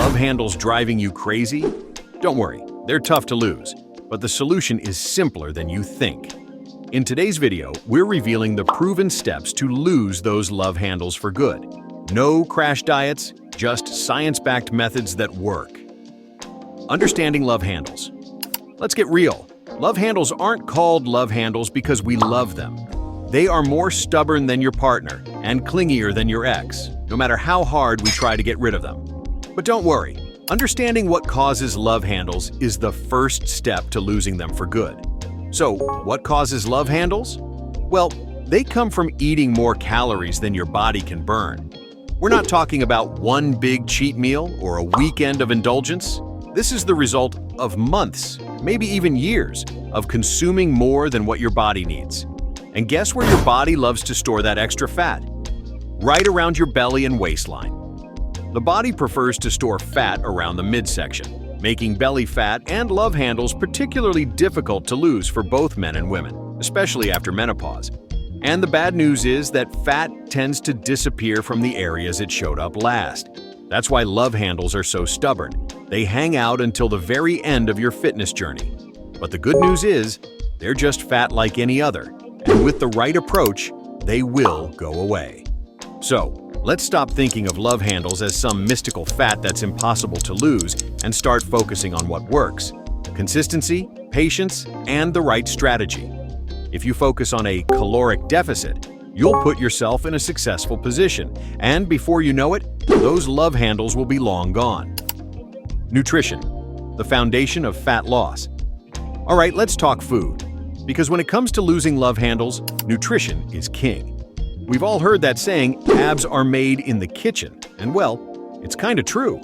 love handles driving you crazy? Don't worry, they're tough to lose, but the solution is simpler than you think. In today's video, we're revealing the proven steps to lose those love handles for good. No crash diets, just science-backed methods that work. Understanding love handles. Let's get real. Love handles aren't called love handles because we love them. They are more stubborn than your partner and clingier than your ex, no matter how hard we try to get rid of them. But don't worry, understanding what causes love handles is the first step to losing them for good. So, what causes love handles? Well, they come from eating more calories than your body can burn. We're not talking about one big cheat meal or a weekend of indulgence. This is the result of months, maybe even years, of consuming more than what your body needs. And guess where your body loves to store that extra fat? Right around your belly and waistline. The body prefers to store fat around the midsection, making belly fat and love handles particularly difficult to lose for both men and women, especially after menopause. And the bad news is that fat tends to disappear from the areas it showed up last. That's why love handles are so stubborn. They hang out until the very end of your fitness journey. But the good news is, they're just fat like any other, and with the right approach, they will go away. So, let's stop thinking of love handles as some mystical fat that's impossible to lose and start focusing on what works: consistency, patience, and the right strategy. If you focus on a caloric deficit, you'll put yourself in a successful position, and before you know it, those love handles will be long gone. Nutrition, the foundation of fat loss. All right, let's talk food. Because when it comes to losing love handles, nutrition is king. We've all heard that saying, abs are made in the kitchen, and well, it's kind of true.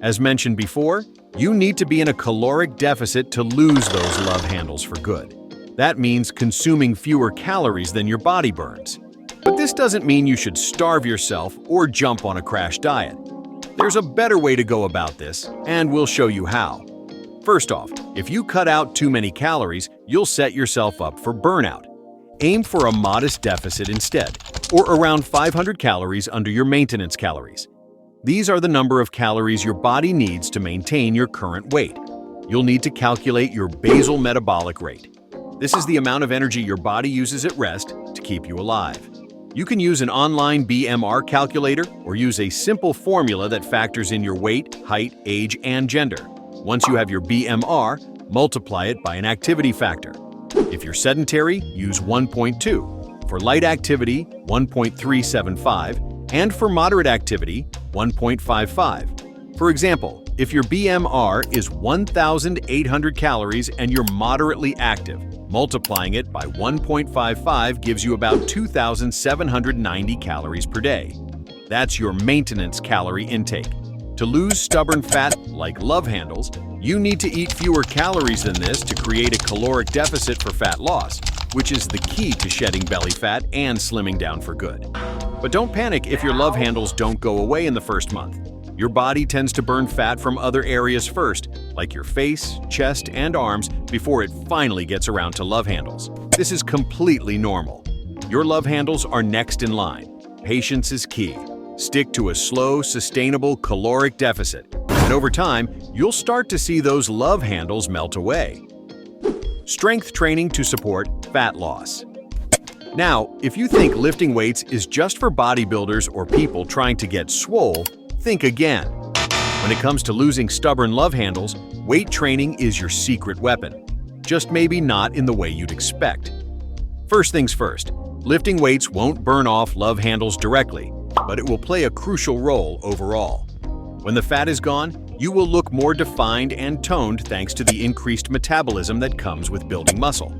As mentioned before, you need to be in a caloric deficit to lose those love handles for good. That means consuming fewer calories than your body burns. But this doesn't mean you should starve yourself or jump on a crash diet. There's a better way to go about this, and we'll show you how. First off, if you cut out too many calories, you'll set yourself up for burnout. Aim for a modest deficit instead, or around 500 calories under your maintenance calories. These are the number of calories your body needs to maintain your current weight. You'll need to calculate your basal metabolic rate. This is the amount of energy your body uses at rest to keep you alive. You can use an online BMR calculator or use a simple formula that factors in your weight, height, age, and gender. Once you have your BMR, multiply it by an activity factor. If you're sedentary, use 1.2. For light activity, 1.375, and for moderate activity, 1.55. For example, if your BMR is 1,800 calories and you're moderately active, multiplying it by 1.55 gives you about 2,790 calories per day. That's your maintenance calorie intake. To lose stubborn fat like love handles, you need to eat fewer calories than this to create a caloric deficit for fat loss, which is the key to shedding belly fat and slimming down for good. But don't panic if your love handles don't go away in the first month. Your body tends to burn fat from other areas first, like your face, chest, and arms, before it finally gets around to love handles. This is completely normal. Your love handles are next in line. Patience is key. Stick to a slow, sustainable caloric deficit, and over time, you'll start to see those love handles melt away. Strength training to support fat loss. Now, if you think lifting weights is just for bodybuilders or people trying to get swole, think again. When it comes to losing stubborn love handles, weight training is your secret weapon, just maybe not in the way you'd expect. First things first, lifting weights won't burn off love handles directly, but it will play a crucial role overall. When the fat is gone, you will look more defined and toned thanks to the increased metabolism that comes with building muscle.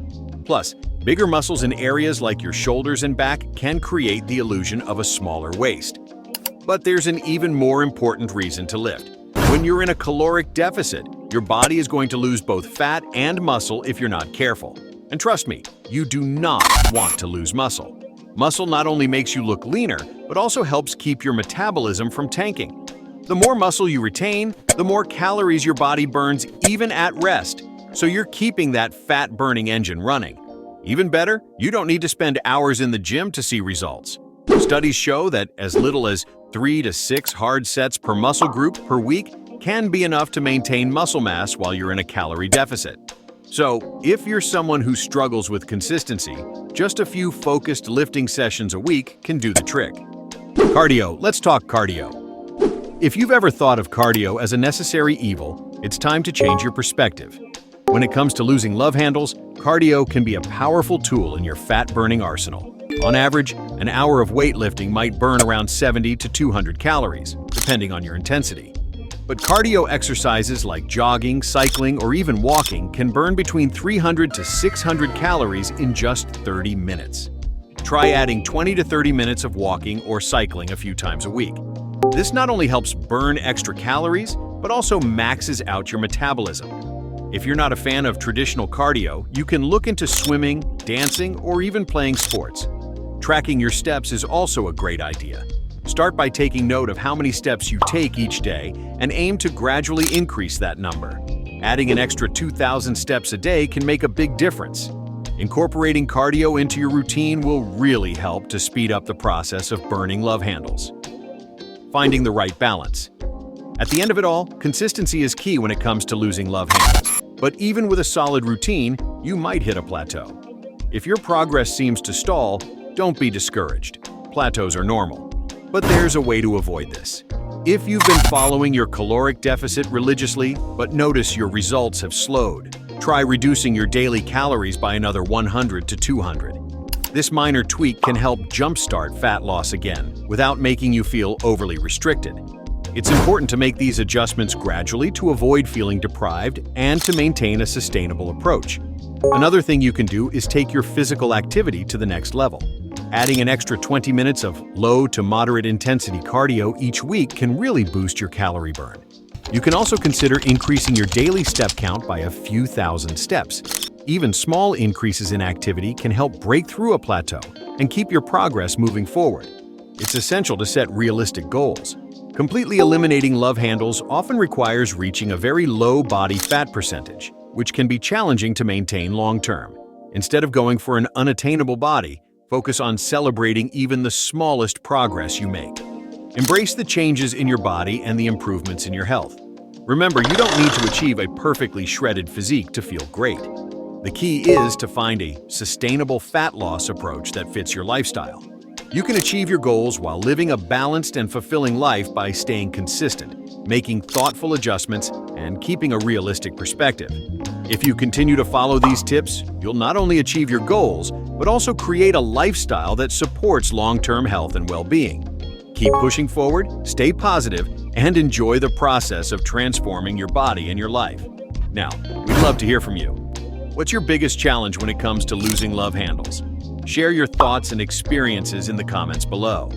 Plus, bigger muscles in areas like your shoulders and back can create the illusion of a smaller waist. But there's an even more important reason to lift. When you're in a caloric deficit, your body is going to lose both fat and muscle if you're not careful. And trust me, you do not want to lose muscle. Muscle not only makes you look leaner, but also helps keep your metabolism from tanking. The more muscle you retain, the more calories your body burns even at rest, so you're keeping that fat-burning engine running. Even better, you don't need to spend hours in the gym to see results. Studies show that as little as 3 to 6 hard sets per muscle group per week can be enough to maintain muscle mass while you're in a calorie deficit. So, if you're someone who struggles with consistency, just a few focused lifting sessions a week can do the trick. Cardio. Let's talk cardio. If you've ever thought of cardio as a necessary evil, it's time to change your perspective. When it comes to losing love handles, cardio can be a powerful tool in your fat-burning arsenal. On average, an hour of weightlifting might burn around 70 to 200 calories, depending on your intensity. But cardio exercises like jogging, cycling, or even walking can burn between 300 to 600 calories in just 30 minutes. Try adding 20 to 30 minutes of walking or cycling a few times a week. This not only helps burn extra calories, but also maxes out your metabolism. If you're not a fan of traditional cardio, you can look into swimming, dancing, or even playing sports. Tracking your steps is also a great idea. Start by taking note of how many steps you take each day and aim to gradually increase that number. Adding an extra 2,000 steps a day can make a big difference. Incorporating cardio into your routine will really help to speed up the process of burning love handles. Finding the right balance. At the end of it all, consistency is key when it comes to losing love handles. But even with a solid routine, you might hit a plateau. If your progress seems to stall, don't be discouraged. Plateaus are normal. But there's a way to avoid this. If you've been following your caloric deficit religiously, but notice your results have slowed, try reducing your daily calories by another 100 to 200. This minor tweak can help jumpstart fat loss again, without making you feel overly restricted. It's important to make these adjustments gradually to avoid feeling deprived and to maintain a sustainable approach. Another thing you can do is take your physical activity to the next level. Adding an extra 20 minutes of low to moderate intensity cardio each week can really boost your calorie burn. You can also consider increasing your daily step count by a few thousand steps. Even small increases in activity can help break through a plateau and keep your progress moving forward. It's essential to set realistic goals. Completely eliminating love handles often requires reaching a very low body fat percentage, which can be challenging to maintain long-term. Instead of going for an unattainable body, focus on celebrating even the smallest progress you make. Embrace the changes in your body and the improvements in your health. Remember, you don't need to achieve a perfectly shredded physique to feel great. The key is to find a sustainable fat loss approach that fits your lifestyle. You can achieve your goals while living a balanced and fulfilling life by staying consistent, making thoughtful adjustments, and keeping a realistic perspective. If you continue to follow these tips, you'll not only achieve your goals, but also create a lifestyle that supports long-term health and well-being. Keep pushing forward, stay positive, and enjoy the process of transforming your body and your life. Now, we'd love to hear from you. What's your biggest challenge when it comes to losing love handles? Share your thoughts and experiences in the comments below.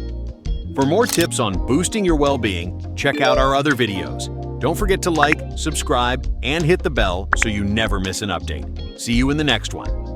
For more tips on boosting your well-being, check out our other videos. Don't forget to like, subscribe, and hit the bell so you never miss an update. See you in the next one.